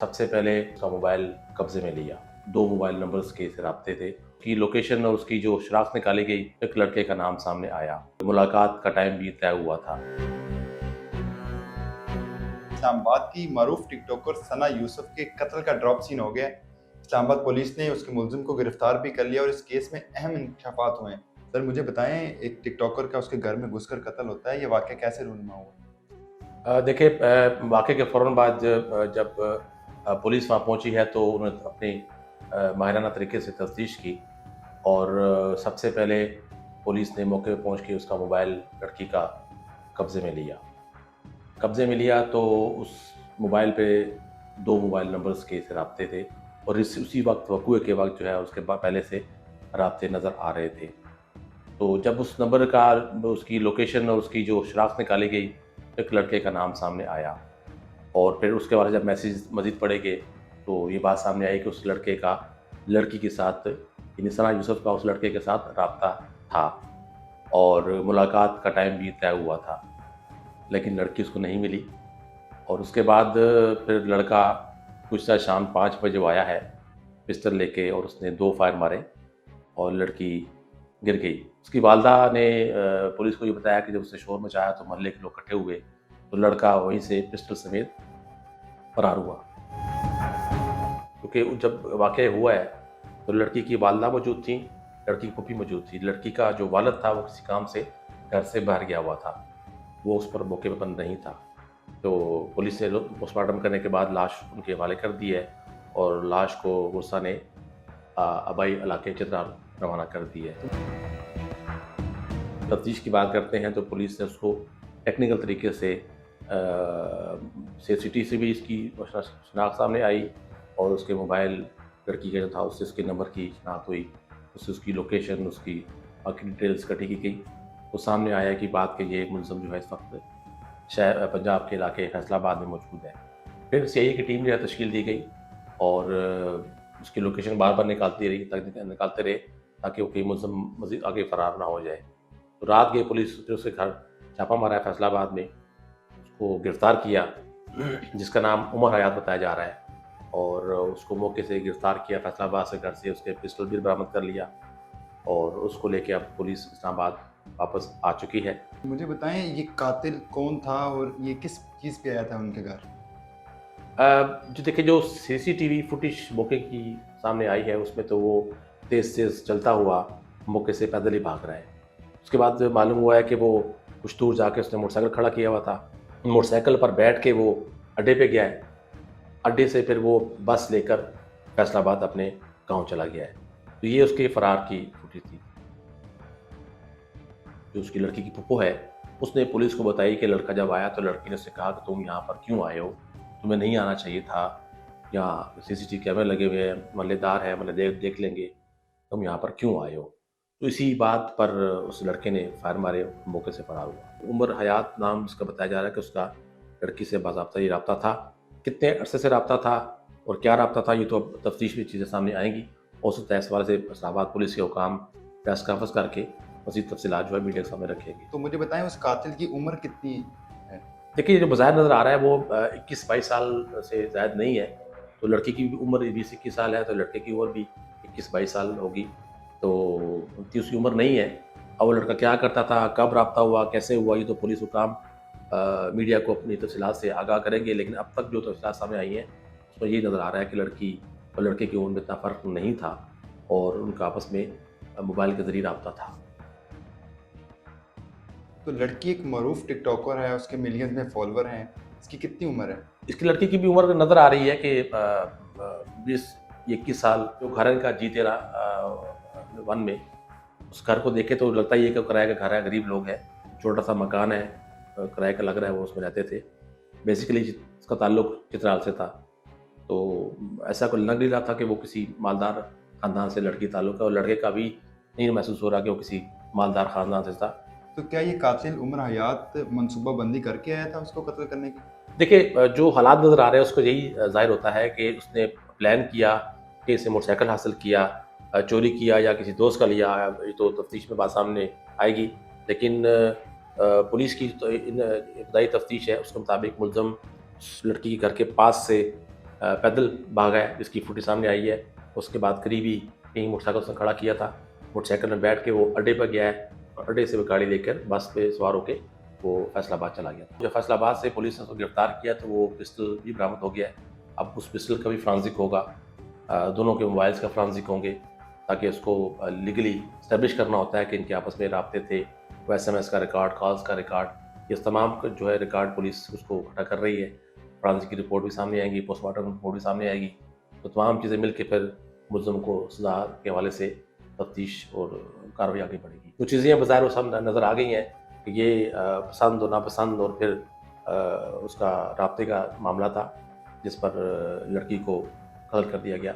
सबसे पहले उसका मोबाइल कब्जे में लिया। 2 मोबाइल नंबर्स के रबते थे कि लोकेशन और उसकी जो शनाख्त निकाली गई, एक लड़के का नाम सामने आया। मुलाकात का टाइम भी तय हुआ था। इस्लामाबाद की मारूफ टिकटॉकर सना यूसुफ के कत्ल का ड्रॉप सीन हो गया है। इस्लामाबाद पुलिस ने उसके मुलजिम को गिरफ्तार भी कर लिया और इस केस में अहम इंकशाफात हुए हैं। सर मुझे बताएं, एक टिकटॉकर का उसके घर में घुसकर कत्ल होता है, ये वाकया कैसे रूनुमा हुआ? देखिए, वाक़े के फ़ौरन बाद जब पुलिस वहाँ पहुँची है तो उन्होंने अपनी माहिराना तरीके से तफ्तीश की और सबसे पहले पुलिस ने मौके पे पहुँच के उसका मोबाइल लड़की का कब्ज़े में लिया। कब्ज़े में लिया तो उस मोबाइल पे 2 मोबाइल नंबर्स के रबते थे और उसी वक़्त वक़ूए के वक़्त जो है उसके पहले से राब्ते नज़र आ रहे थे। तो जब उस नंबर का उसकी लोकेशन और उसकी जो शनाख्त निकाली गई, एक लड़के का नाम सामने आया और फिर उसके बाद जब मैसेज मज़ीद पढ़े गए तो ये बात सामने आई कि उस लड़के का लड़की के साथ, यानी सना यूसुफ का उस लड़के के साथ राब्ता था और मुलाकात का टाइम भी तय हुआ था, लेकिन लड़की उसको नहीं मिली। और उसके बाद फिर लड़का कुछ शायद शाम 5 बजे वो आया है पिस्टल लेके और उसने 2 फायर मारे और लड़की गिर गई। उसकी वालदा ने पुलिस को ये बताया कि जब उसने शोर मचाया तो मोहल्ले के लोग इकट्ठे हुए, तो लड़का वहीं से पिस्टल समेत फरार हुआ। क्योंकि जब वाक़या हुआ है तो लड़की की वालदा मौजूद थी, लड़की की फूफी मौजूद थी। लड़की का जो वालिद था वो किसी काम से घर से बाहर गया हुआ था, वो उस पर मौके पर बंद नहीं था। तो पुलिस ने पोस्टमार्टम करने के बाद लाश उनके हवाले कर दी है और लाश को गुस्सा ने आबाई इलाके चित्राल रवाना कर दी है। तफ्तीश की बात करते हैं तो पुलिस ने उसको टेक्निकल तरीके से सीसीटीवी से भी इसकी शनाख्त सामने आई और उसके मोबाइल लड़की का जो था उससे उसके नंबर की शनाख्त हुई, उससे उसकी लोकेशन, उसकी बाकी डिटेल्स इकट्ठी की गई। तो सामने आया कि बात के ये मुलज़म जो है इस वक्त शहर पंजाब के इलाके फैसलाबाद में मौजूद है। फिर सीआईए की टीम जो है तश्कील दी गई और उसकी लोकेशन बार बार निकालते रहे ताकि वो कोई मुलज़म मज़ीद आगे फ़रार ना हो जाए। तो रात गए पुलिस ने उसके घर छापा मारा है फैसलाबाद में, उसको गिरफ़्तार किया जिसका नाम उमर हयात बताया जा रहा है और उसको मौके से गिरफ़्तार किया फैसलाबाद से, घर से उसके पिस्टल भी बरामद कर लिया और उसको लेके अब पुलिस इस्लामाबाद वापस आ चुकी है। मुझे बताएं, ये कातिल कौन था और ये किस चीज़ पे आया था उनके घर? जो देखिए, जो सीसीटीवी फुटेज मौके की सामने आई है उसमें तो वो तेज़-तेज़ चलता हुआ मौके से पैदल ही भाग रहा है। उसके बाद मालूम हुआ है कि वो कुछ दूर जाके उसने मोटरसाइकिल खड़ा किया हुआ था। मोटरसाइकिल पर बैठ के वो अड्डे पे गया है। अड्डे से फिर वो बस लेकर फैसलाबाद अपने गाँव चला गया है। तो ये उसके फ़रार की फुटेज थी। जो उसकी लड़की की फूफो है, उसने पुलिस को बताई कि लड़का जब आया तो लड़की ने उससे कहा कि तुम यहाँ पर क्यों आए हो? तुम्हें नहीं आना चाहिए था। यहाँ सीसीटीवी कैमरे लगे हुए हैं, मोहल्लेदार है, मतलब देख लेंगे, तुम यहाँ पर क्यों आए हो? तो इसी बात पर उस लड़के ने फायर मारे, मौके से फरार हुआ। उमर हयात नाम उसका बताया जा रहा है कि उसका लड़की से बाज़ाब्ता ये राब्ता था। कितने अरसे से राब्ता था और क्या राब्ता था, ये तो अब तफ्तीश में चीज़ें सामने आएँगी। हो सकता है इस हवाले से इस्लामाबाद पुलिस के हुकाम प्रेस कॉन्फ्रेंस करके मज़ीद तफ़सीलात जो है मीडिया के सामने रखेंगे। तो मुझे बताएं, उस कातिल की उम्र कितनी है? देखिए, जो बज़ाहिर नज़र आ रहा है वो 21-22 साल से ज़ायद नहीं है। तो लड़की की भी उम्र 20-21 साल है, तो लड़के की उम्र भी 21-22 साल होगी। तो उतनी उसकी उम्र नहीं है। अब वो लड़का क्या करता था, कब राब्ता हुआ, कैसे हुआ, ये तो पुलिस हुकाम मीडिया को अपनी तफ़सीलात से आगाह करेंगे। लेकिन अब तक जो तफ़सीलात सामने आई हैं, उसमें ये नज़र आ रहा है कि लड़की और लड़के की उम्र में इतना फ़र्क नहीं था और उनका आपस में मोबाइल के ज़रिए राब्ता था। तो लड़की एक मारूफ टिकटॉकर है, उसके मिलियंस में फॉलोअर हैं, इसकी कितनी उम्र है? इसकी लड़की की भी उम्र नज़र आ रही है कि 20-21 साल। जो घर है इनका जी13 वन में, उस घर को देखे तो लगता ही है कि किराए का घर है, गरीब लोग हैं, छोटा सा मकान है, किराए का लग रहा है, वो उसमें रहते थे। बेसिकली इसका ताल्लुक चित्राल से था, तो ऐसा कोई लग नहीं रहा था कि वो किसी मालदार ख़ानदान से लड़की ताल्लुक है और लड़के का भी नहीं महसूस हो रहा कि वो किसी मालदार ख़ानदान से था। तो क्या ये कातिल उमर हयात मनसूबा बंदी करके आया था उसको कत्ल करने की? देखिए, जो हालात नज़र आ रहे हैं उसको यही ज़ाहिर होता है कि उसने प्लान किया कि इसे मोटरसाइकिल हासिल किया, चोरी किया या किसी दोस्त का लिया, ये तो तफ्तीश में बात सामने आएगी। लेकिन पुलिस की तो इन इब्तदाई तफ्तीश है, उसके मुताबिक मुलज़म उस लड़की के घर के पास से पैदल भागा है, जिसकी फुटेज सामने आई है। उसके बाद करीबी कहीं मोटरसाइकिल उसने खड़ा किया था, मोटरसाइकिल में बैठ के वो अड्डे पर गया है और अड्डे से वो गाड़ी लेकर बस पे सवार होकर वो फैसलाबाद चला गया। जब फैसलाबाद से पुलिस ने उसको गिरफ्तार किया तो वो पिस्टल भी बरामद हो गया है। अब उस पिस्टल का भी फ्रांसिक होगा, दोनों के मोबाइल्स का फ्रांसिक होंगे, ताकि उसको लीगली इस्टेब्लिश करना होता है कि इनके आपस में राब्ते थे। वो SMS का रिकॉर्ड, कॉल्स का रिकॉर्ड, ये तमाम जो है रिकॉर्ड पुलिस उसको इकट्ठा कर रही है। फ्रांसिक की रिपोर्ट भी सामने आएगी, पोस्टमार्टम रिपोर्ट भी सामने आएगी। तो तमाम चीज़ें मिल के फिर मुलज़म को सज़ा के हवाले से तफ्तीश और कार्रवाई आगे बढ़ेगी। कुछ चीज़ें बज़ाहिर वो सब नज़र आ गई हैं कि ये पसंद और नापसंद और फिर उसका राब्ते का मामला था, जिस पर लड़की को कत्ल कर दिया गया।